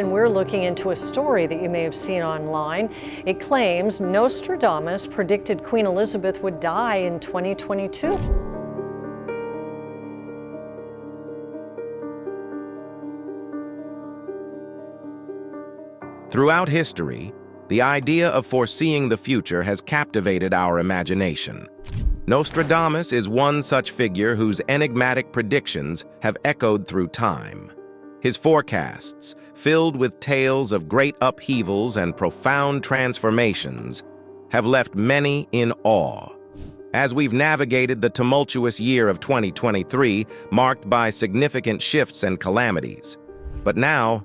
And we're looking into a story that you may have seen online. It claims Nostradamus predicted Queen Elizabeth would die in 2022. Throughout history, the idea of foreseeing the future has captivated our imagination. Nostradamus is one such figure whose enigmatic predictions have echoed through time. His forecasts, filled with tales of great upheavals and profound transformations, have left many in awe. As we've navigated the tumultuous year of 2023, marked by significant shifts and calamities. But now,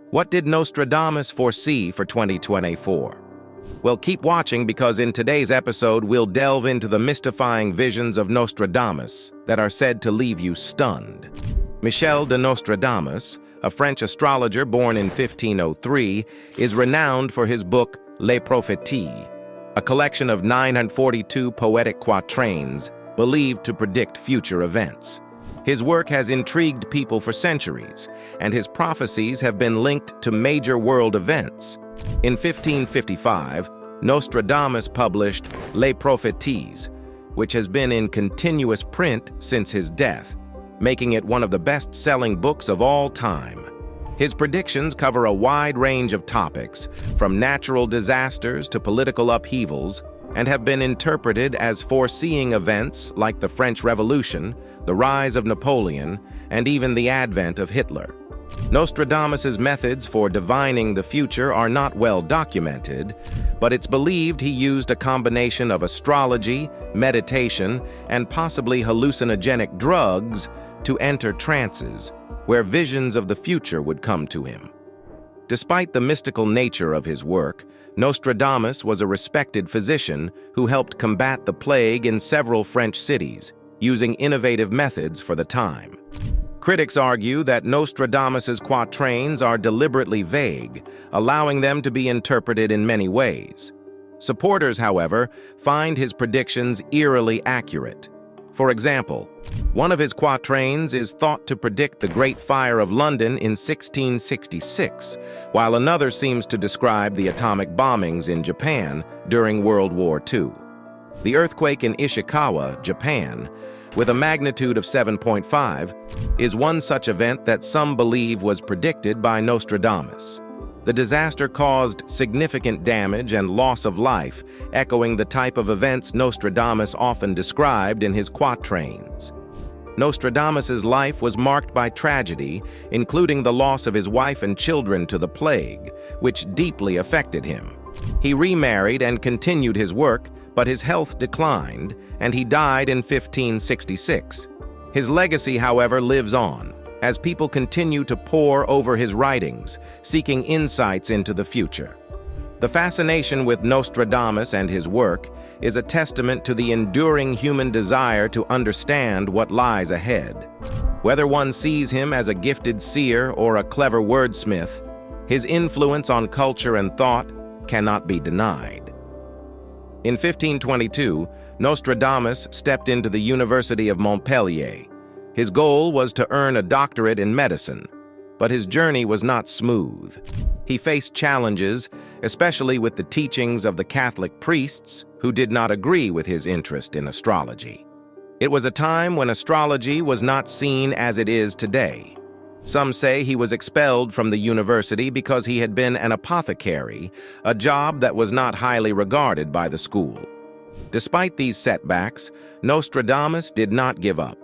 what did Nostradamus foresee for 2024? Well, keep watching, because in today's episode, we'll delve into the mystifying visions of Nostradamus that are said to leave you stunned. Michel de Nostradamus, a French astrologer born in 1503, is renowned for his book Les Prophéties, a collection of 942 poetic quatrains believed to predict future events. His work has intrigued people for centuries, and his prophecies have been linked to major world events. In 1555, Nostradamus published Les Prophéties, which has been in continuous print since his death, making it one of the best-selling books of all time. His predictions cover a wide range of topics, from natural disasters to political upheavals, and have been interpreted as foreseeing events like the French Revolution, the rise of Napoleon, and even the advent of Hitler. Nostradamus's methods for divining the future are not well documented, but it's believed he used a combination of astrology, meditation, and possibly hallucinogenic drugs to enter trances, where visions of the future would come to him. Despite the mystical nature of his work, Nostradamus was a respected physician who helped combat the plague in several French cities, using innovative methods for the time. Critics argue that Nostradamus's quatrains are deliberately vague, allowing them to be interpreted in many ways. Supporters, however, find his predictions eerily accurate. For example, one of his quatrains is thought to predict the Great Fire of London in 1666, while another seems to describe the atomic bombings in Japan during World War II. The earthquake in Ishikawa, Japan, with a magnitude of 7.5, is one such event that some believe was predicted by Nostradamus. The disaster caused significant damage and loss of life, echoing the type of events Nostradamus often described in his quatrains. Nostradamus's life was marked by tragedy, including the loss of his wife and children to the plague, which deeply affected him. He remarried and continued his work, but his health declined, and he died in 1566. His legacy, however, lives on, as people continue to pore over his writings, seeking insights into the future. The fascination with Nostradamus and his work is a testament to the enduring human desire to understand what lies ahead. Whether one sees him as a gifted seer or a clever wordsmith, his influence on culture and thought cannot be denied. In 1522, Nostradamus stepped into the University of Montpellier. His goal was to earn a doctorate in medicine, but his journey was not smooth. He faced challenges, especially with the teachings of the Catholic priests who did not agree with his interest in astrology. It was a time when astrology was not seen as it is today. Some say he was expelled from the university because he had been an apothecary, a job that was not highly regarded by the school. Despite these setbacks, Nostradamus did not give up.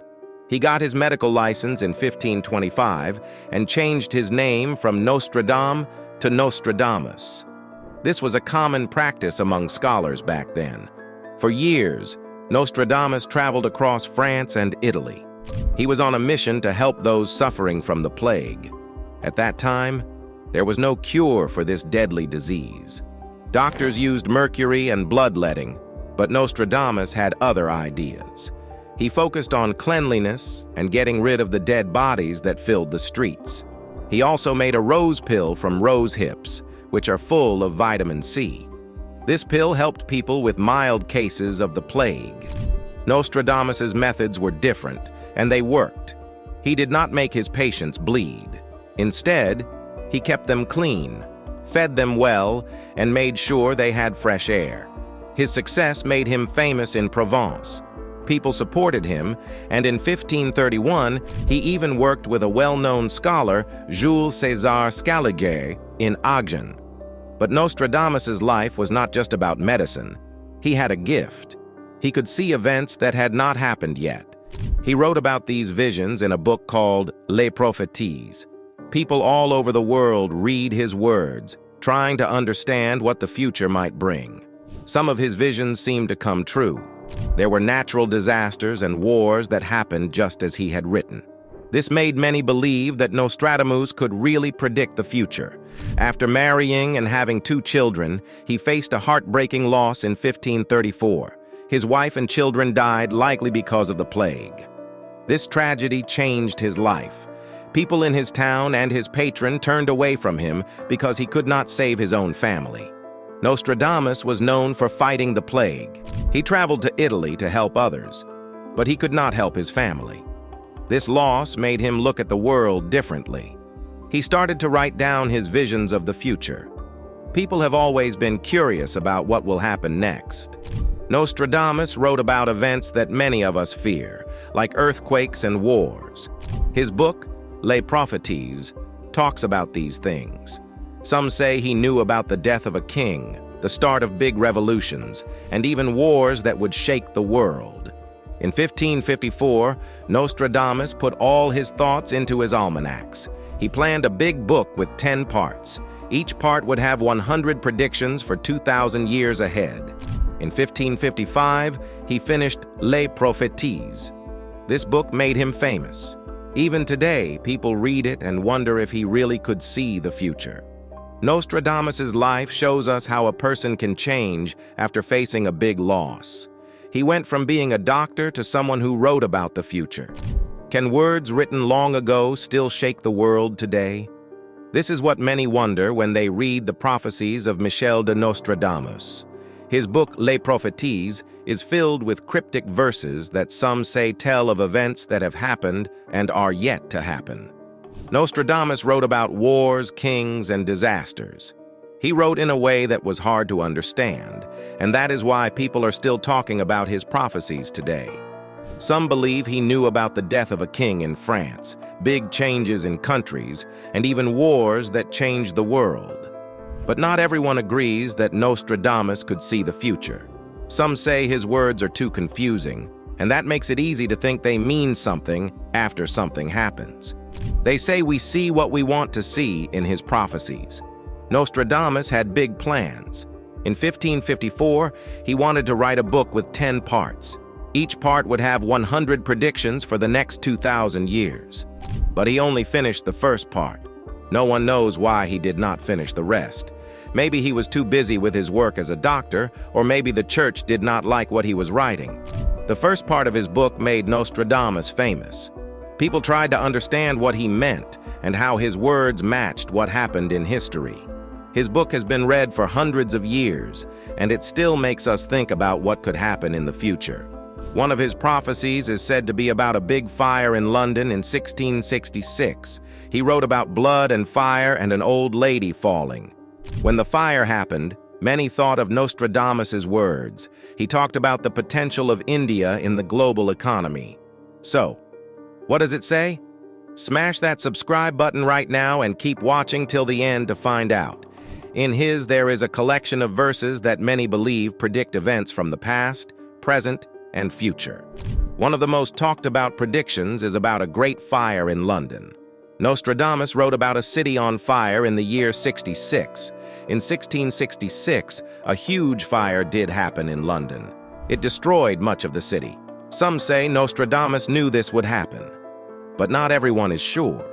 He got his medical license in 1525 and changed his name from Nostradam to Nostradamus. This was a common practice among scholars back then. For years, Nostradamus traveled across France and Italy. He was on a mission to help those suffering from the plague. At that time, there was no cure for this deadly disease. Doctors used mercury and bloodletting, but Nostradamus had other ideas. He focused on cleanliness and getting rid of the dead bodies that filled the streets. He also made a rose pill from rose hips, which are full of vitamin C. This pill helped people with mild cases of the plague. Nostradamus's methods were different, and they worked. He did not make his patients bleed. Instead, He kept them clean, fed them well, and made sure they had fresh air. His success made him famous in Provence. People supported him, and in 1531, he even worked with a well-known scholar, Jules César Scaliger, in Agen. But Nostradamus's life was not just about medicine. He had a gift. He could see events that had not happened yet. He wrote about these visions in a book called Les Prophéties. People all over the world read his words, trying to understand what the future might bring. Some of his visions seemed to come true. There were natural disasters and wars that happened just as he had written. This made many believe that Nostradamus could really predict the future. After marrying and having 2 children, he faced a heartbreaking loss in 1534. His wife and children died, likely because of the plague. This tragedy changed his life. People in his town and his patron turned away from him because he could not save his own family. Nostradamus was known for fighting the plague. He traveled to Italy to help others, but he could not help his family. This loss made him look at the world differently. He started to write down his visions of the future. People have always been curious about what will happen next. Nostradamus wrote about events that many of us fear, like earthquakes and wars. His book, Les Prophéties, talks about these things. Some say he knew about the death of a king, the start of big revolutions, and even wars that would shake the world. In 1554, Nostradamus put all his thoughts into his almanacs. He planned a big book with 10 parts. Each part would have 100 predictions for 2,000 years ahead. In 1555, he finished Les Prophéties. This book made him famous. Even today, people read it and wonder if he really could see the future. Nostradamus's life shows us how a person can change after facing a big loss. He went from being a doctor to someone who wrote about the future. Can words written long ago still shake the world today? This is what many wonder when they read the prophecies of Michel de Nostradamus. His book, Les Prophéties, is filled with cryptic verses that some say tell of events that have happened and are yet to happen. Nostradamus wrote about wars, kings, and disasters. He wrote in a way that was hard to understand, and that is why people are still talking about his prophecies today. Some believe he knew about the death of a king in France, big changes in countries, and even wars that changed the world. But not everyone agrees that Nostradamus could see the future. Some say his words are too confusing, and that makes it easy to think they mean something after something happens. They say we see what we want to see in his prophecies. Nostradamus had big plans. In 1554, he wanted to write a book with 10 parts. Each part would have 100 predictions for the next 2,000 years. But he only finished the first part. No one knows why he did not finish the rest. Maybe he was too busy with his work as a doctor, or maybe the church did not like what he was writing. The first part of his book made Nostradamus famous. People tried to understand what he meant and how his words matched what happened in history. His book has been read for hundreds of years, and it still makes us think about what could happen in the future. One of his prophecies is said to be about a big fire in London in 1666. He wrote about blood and fire and an old lady falling. When the fire happened, many thought of Nostradamus's words. He talked about the potential of India in the global economy. So, what does it say? Smash that subscribe button right now and keep watching till the end to find out. In his, there is a collection of verses that many believe predict events from the past, present, and future. One of the most talked about predictions is about a great fire in London. Nostradamus wrote about a city on fire in the year 66. In 1666, a huge fire did happen in London. It destroyed much of the city. Some say Nostradamus knew this would happen, but not everyone is sure.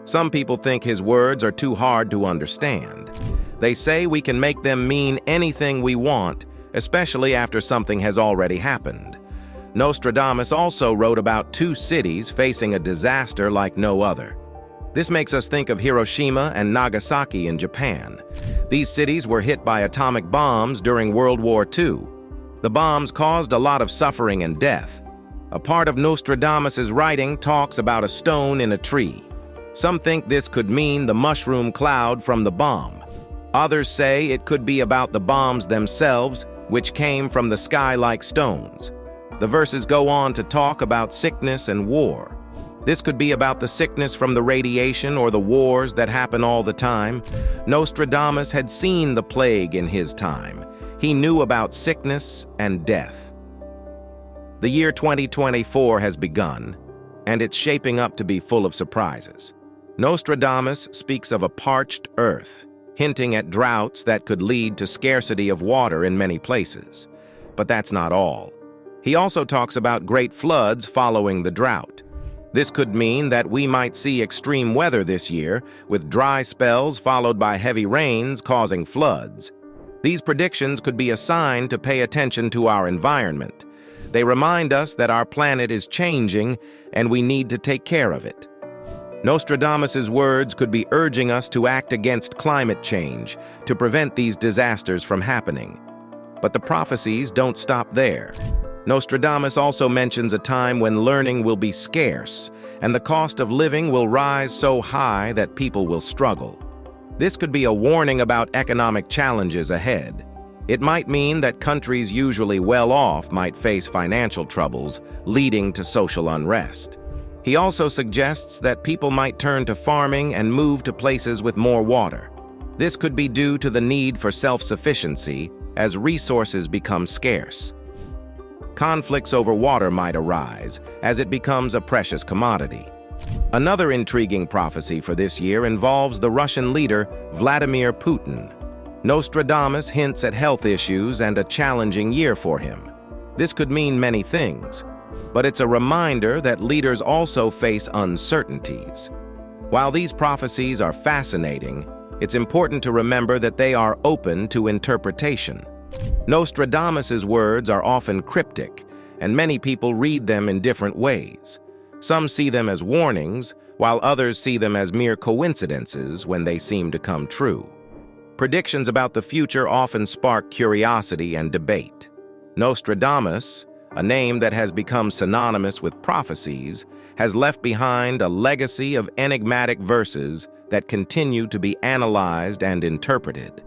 Some people think his words are too hard to understand. They say we can make them mean anything we want, especially after something has already happened. Nostradamus also wrote about 2 cities facing a disaster like no other. This makes us think of Hiroshima and Nagasaki in Japan. These cities were hit by atomic bombs during World War II. The bombs caused a lot of suffering and death. A part of Nostradamus's writing talks about a stone in a tree. Some think this could mean the mushroom cloud from the bomb. Others say it could be about the bombs themselves, which came from the sky like stones. The verses go on to talk about sickness and war. This could be about the sickness from the radiation or the wars that happen all the time. Nostradamus had seen the plague in his time. He knew about sickness and death. The year 2024 has begun, and it's shaping up to be full of surprises. Nostradamus speaks of a parched earth, hinting at droughts that could lead to scarcity of water in many places. But that's not all. He also talks about great floods following the drought. This could mean that we might see extreme weather this year, with dry spells followed by heavy rains causing floods. These predictions could be a sign to pay attention to our environment. They remind us that our planet is changing and we need to take care of it. Nostradamus's words could be urging us to act against climate change to prevent these disasters from happening. But the prophecies don't stop there. Nostradamus also mentions a time when learning will be scarce and the cost of living will rise so high that people will struggle. This could be a warning about economic challenges ahead. It might mean that countries usually well off might face financial troubles, leading to social unrest. He also suggests that people might turn to farming and move to places with more water. This could be due to the need for self-sufficiency as resources become scarce. Conflicts over water might arise as it becomes a precious commodity. Another intriguing prophecy for this year involves the Russian leader Vladimir Putin. Nostradamus hints at health issues and a challenging year for him. This could mean many things, but it's a reminder that leaders also face uncertainties. While these prophecies are fascinating, it's important to remember that they are open to interpretation. Nostradamus's words are often cryptic, and many people read them in different ways. Some see them as warnings, while others see them as mere coincidences when they seem to come true. Predictions about the future often spark curiosity and debate. Nostradamus, a name that has become synonymous with prophecies, has left behind a legacy of enigmatic verses that continue to be analyzed and interpreted.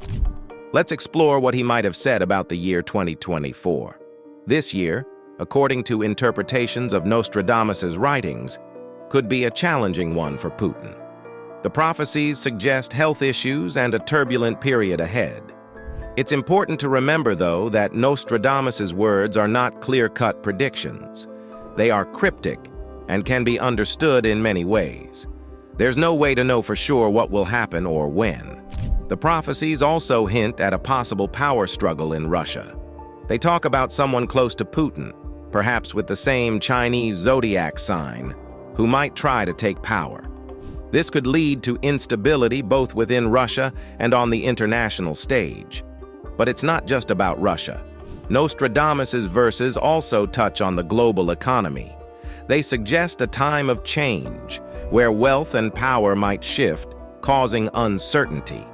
Let's explore what he might have said about the year 2024. This year, according to interpretations of Nostradamus's writings, could be a challenging one for Putin. The prophecies suggest health issues and a turbulent period ahead. It's important to remember, though, that Nostradamus's words are not clear-cut predictions. They are cryptic and can be understood in many ways. There's no way to know for sure what will happen or when. The prophecies also hint at a possible power struggle in Russia. They talk about someone close to Putin, perhaps with the same Chinese zodiac sign, who might try to take power. This could lead to instability both within Russia and on the international stage. But it's not just about Russia. Nostradamus's verses also touch on the global economy. They suggest a time of change, where wealth and power might shift, causing uncertainty.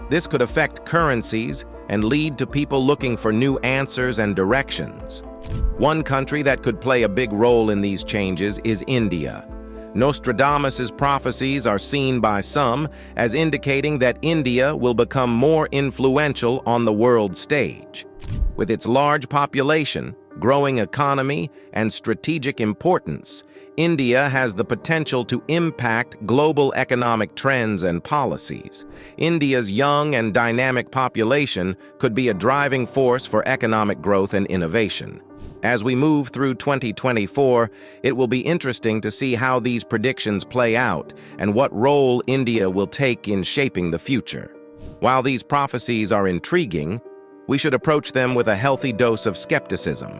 This could affect currencies and lead to people looking for new answers and directions. One country that could play a big role in these changes is India. Nostradamus's prophecies are seen by some as indicating that India will become more influential on the world stage. With its large population, growing economy, and strategic importance, India has the potential to impact global economic trends and policies. India's young and dynamic population could be a driving force for economic growth and innovation. As we move through 2024, it will be interesting to see how these predictions play out and what role India will take in shaping the future. While these prophecies are intriguing, we should approach them with a healthy dose of skepticism.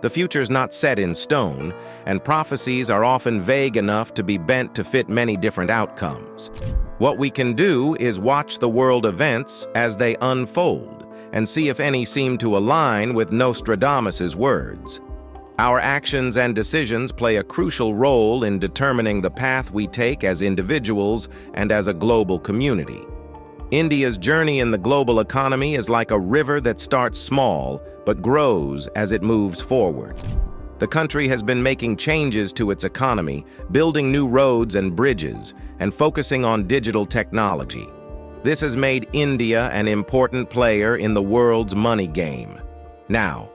The future's not set in stone, and prophecies are often vague enough to be bent to fit many different outcomes. What we can do is watch the world events as they unfold and see if any seem to align with Nostradamus's words. Our actions and decisions play a crucial role in determining the path we take as individuals and as a global community. India's journey in the global economy is like a river that starts small but grows as it moves forward. The country has been making changes to its economy, building new roads and bridges, and focusing on digital technology. This has made India an important player in the world's money game. Now,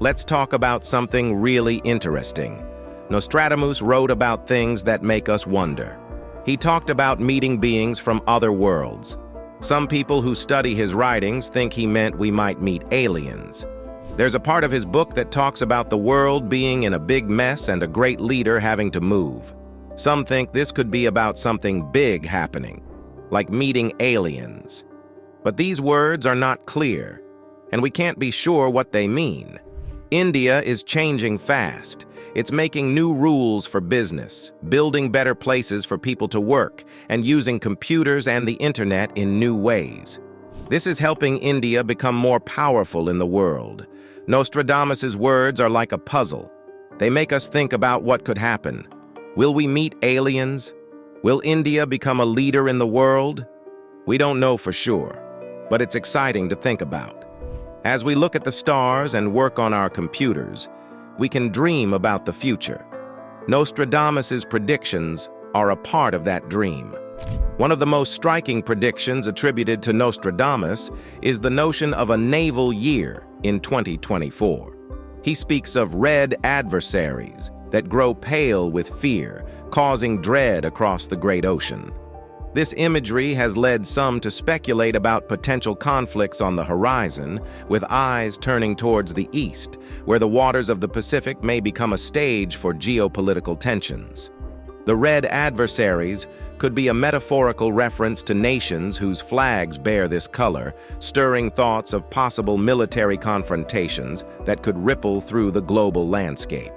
let's talk about something really interesting. Nostradamus wrote about things that make us wonder. He talked about meeting beings from other worlds. Some people who study his writings think he meant we might meet aliens. There's a part of his book that talks about the world being in a big mess and a great leader having to move. Some think this could be about something big happening, like meeting aliens. But these words are not clear, and we can't be sure what they mean. India is changing fast. It's making new rules for business, building better places for people to work, and using computers and the internet in new ways. This is helping India become more powerful in the world. Nostradamus's words are like a puzzle. They make us think about what could happen. Will we meet aliens? Will India become a leader in the world? We don't know for sure, but it's exciting to think about. As we look at the stars and work on our computers, we can dream about the future. Nostradamus's predictions are a part of that dream. One of the most striking predictions attributed to Nostradamus is the notion of a naval year in 2024. He speaks of red adversaries that grow pale with fear, causing dread across the great ocean. This imagery has led some to speculate about potential conflicts on the horizon, with eyes turning towards the east, where the waters of the Pacific may become a stage for geopolitical tensions. The red adversaries could be a metaphorical reference to nations whose flags bear this color, stirring thoughts of possible military confrontations that could ripple through the global landscape.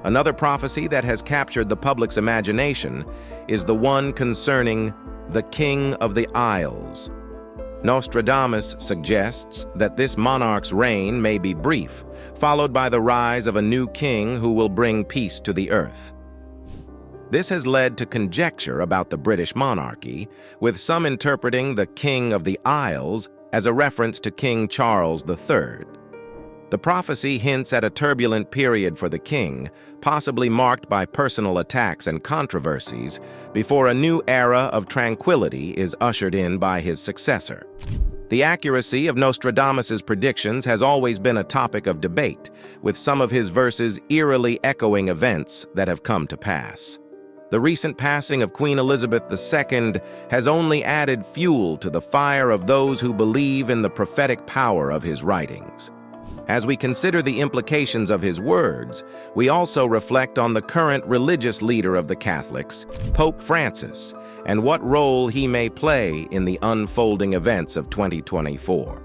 Another prophecy that has captured the public's imagination is the one concerning the King of the Isles. Nostradamus suggests that this monarch's reign may be brief, followed by the rise of a new king who will bring peace to the earth. This has led to conjecture about the British monarchy, with some interpreting the King of the Isles as a reference to King Charles III. The prophecy hints at a turbulent period for the king, possibly marked by personal attacks and controversies, before a new era of tranquility is ushered in by his successor. The accuracy of Nostradamus's predictions has always been a topic of debate, with some of his verses eerily echoing events that have come to pass. The recent passing of Queen Elizabeth II has only added fuel to the fire of those who believe in the prophetic power of his writings. As we consider the implications of his words, we also reflect on the current religious leader of the Catholics, Pope Francis, and what role he may play in the unfolding events of 2024.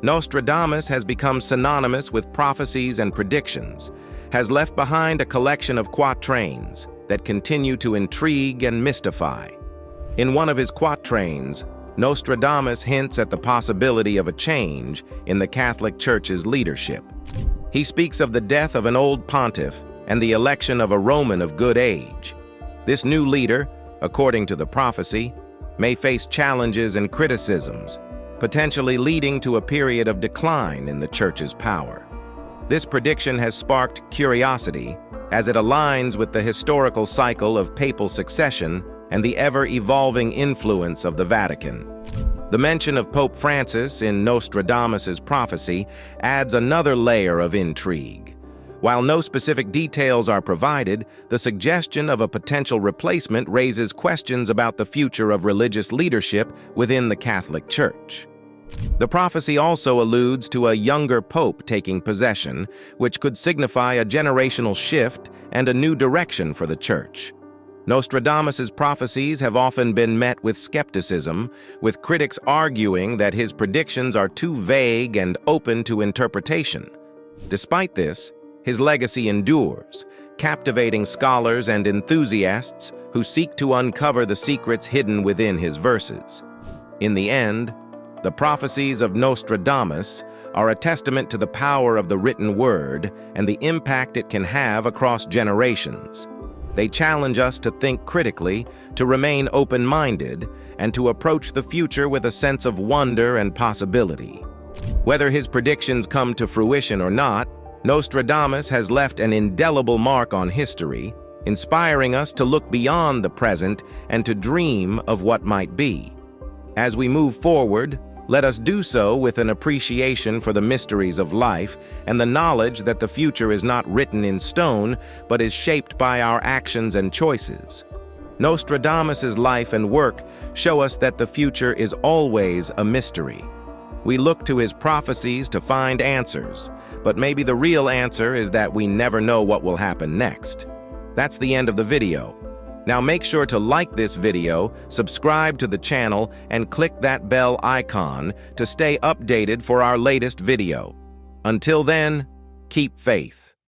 Nostradamus has become synonymous with prophecies and predictions, has left behind a collection of quatrains that continue to intrigue and mystify. In one of his quatrains, Nostradamus hints at the possibility of a change in the Catholic Church's leadership. He speaks of the death of an old pontiff and the election of a Roman of good age. This new leader, according to the prophecy, may face challenges and criticisms, potentially leading to a period of decline in the Church's power. This prediction has sparked curiosity as it aligns with the historical cycle of papal succession and the ever-evolving influence of the Vatican. The mention of Pope Francis in Nostradamus's prophecy adds another layer of intrigue. While no specific details are provided, the suggestion of a potential replacement raises questions about the future of religious leadership within the Catholic Church. The prophecy also alludes to a younger pope taking possession, which could signify a generational shift and a new direction for the Church. Nostradamus's prophecies have often been met with skepticism, with critics arguing that his predictions are too vague and open to interpretation. Despite this, his legacy endures, captivating scholars and enthusiasts who seek to uncover the secrets hidden within his verses. In the end, the prophecies of Nostradamus are a testament to the power of the written word and the impact it can have across generations. They challenge us to think critically, to remain open-minded, and to approach the future with a sense of wonder and possibility. Whether his predictions come to fruition or not, Nostradamus has left an indelible mark on history, inspiring us to look beyond the present and to dream of what might be. As we move forward, let us do so with an appreciation for the mysteries of life and the knowledge that the future is not written in stone, but is shaped by our actions and choices. Nostradamus's life and work show us that the future is always a mystery. We look to his prophecies to find answers, but maybe the real answer is that we never know what will happen next. That's the end of the video. Now make sure to like this video, subscribe to the channel, and click that bell icon to stay updated for our latest video. Until then, keep faith.